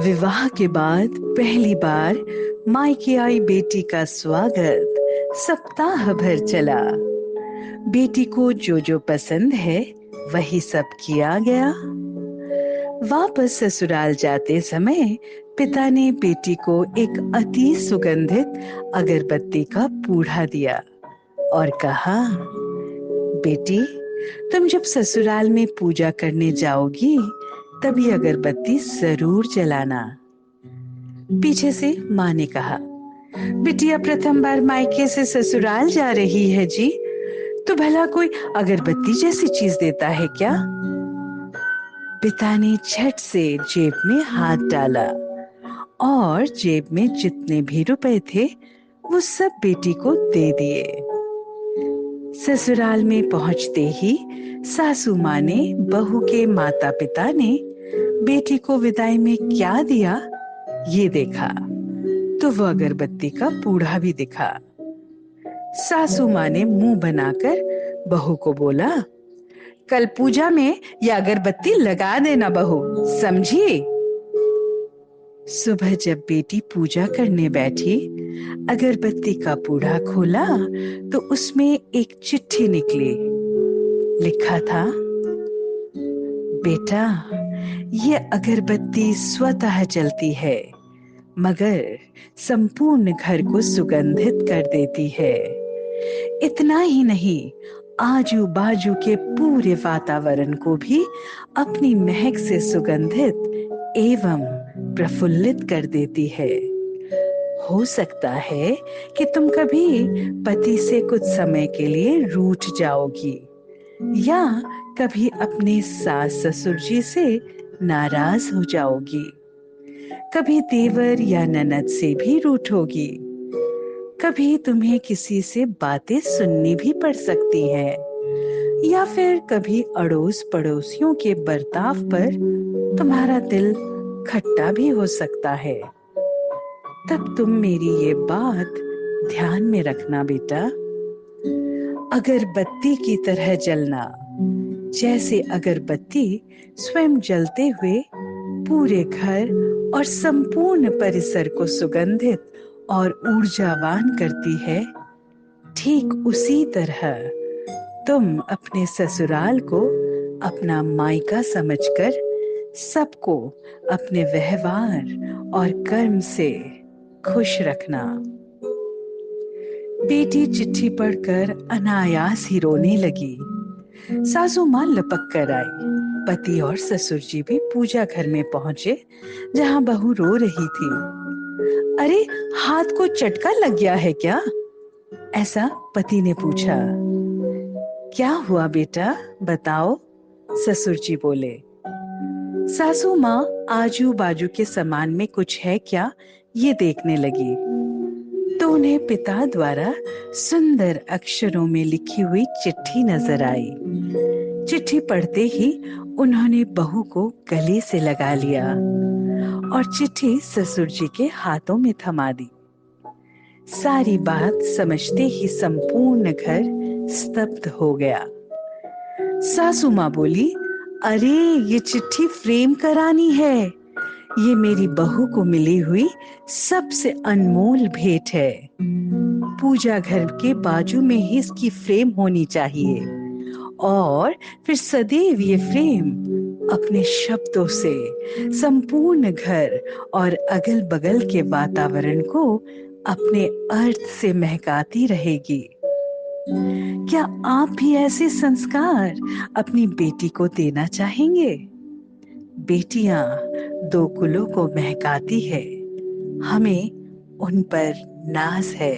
विवाह के बाद पहली बार मायके आई बेटी का स्वागत सप्ताह भर चला। बेटी को जो जो पसंद है वही सब किया गया। वापस ससुराल जाते समय पिता ने बेटी को एक अति सुगंधित अगरबत्ती का पूढ़ा दिया और कहा, बेटी, तुम जब ससुराल में पूजा करने जाओगी तब ये अगरबत्ती जरूर जलाना। पीछे से माँ ने कहा, बिटिया प्रथम बार मायके से ससुराल जा रही है जी, तो भला कोई अगरबत्ती जैसी चीज देता है क्या? पिता ने झट से जेब में हाथ डाला और जेब में जितने भी रुपए थे वो सब बेटी को दे दिए। ससुराल में पहुंचते ही सासू माँ ने बहू के माता पिता ने बेटी को विदाई में क्या दिया ये देखा तो वो अगरबत्ती का पूढ़ा भी दिखा। सासू माँ ने मुंह बनाकर बहू को बोला, कल पूजा में यह अगरबत्ती लगा देना बहू, समझी? सुबह जब बेटी पूजा करने बैठी, अगरबत्ती का पूढ़ा खोला तो उसमें एक चिट्ठी निकली। लिखा था, बेटा, ये अगरबत्ती स्वतः जलती है मगर संपूर्ण घर को सुगंधित कर देती है। इतना ही नहीं, आजू बाजू के पूरे वातावरण को भी अपनी महक से सुगंधित एवं प्रफुल्लित कर देती है। हो सकता है कि तुम कभी पति से कुछ समय के लिए रूठ जाओगी या कभी अपने सास ससुर जी से नाराज हो जाओगी, कभी देवर या ननद से भी रूठोगी, कभी तुम्हें किसी से बातें सुननी भी पड़ सकती है या फिर कभी अड़ोस पड़ोसियों के बर्ताव पर तुम्हारा दिल खट्टा भी हो सकता है। तब तुम मेरी ये बात ध्यान में रखना बेटा। अगरबत्ती की तरह जलना, जैसे अगरबत्ती स्वयं जलते हुए पूरे घर और संपूर्ण परिसर को सुगंधित और ऊर्जावान करती है, ठीक उसी तरह तुम अपने ससुराल को अपना मायका समझकर सबको अपने व्यवहार और कर्म से खुश रखना। बेटी चिट्ठी पढ़कर अनायास ही रोने लगी। सासू माँ लपक कर आई। पति और ससुर जी भी पूजा घर में पहुंचे जहां बहू रो रही थी। अरे, हाथ को चटका लग गया है क्या? ऐसा पति ने पूछा। क्या हुआ बेटा, बताओ, ससुर जी बोले। सासू माँ आजू बाजू के सामान में कुछ है क्या ये देखने लगी तो उन्हें पिता द्वारा सुंदर अक्षरों में लिखी हुई चिट्ठी नजर आई। चिट्ठी पढ़ते ही उन्होंने बहू को गले से लगा लिया और चिट्ठी ससुर जी के हाथों में थमा दी। सारी बात समझते ही संपूर्ण घर स्तब्ध हो गया। सासू माँ बोली, अरे, ये चिट्ठी फ्रेम करानी है। ये मेरी बहू को मिली हुई सबसे अनमोल भेंट है। पूजा घर के बाजू में ही इसकी फ्रेम होनी चाहिए और फिर सदैव ये फ्रेम अपने शब्दों से संपूर्ण घर और अगल बगल के वातावरण को अपने अर्थ से महकाती रहेगी। क्या आप भी ऐसे संस्कार अपनी बेटी को देना चाहेंगे? बेटियां दो कुलों को महकाती है, हमें उन पर नाज है।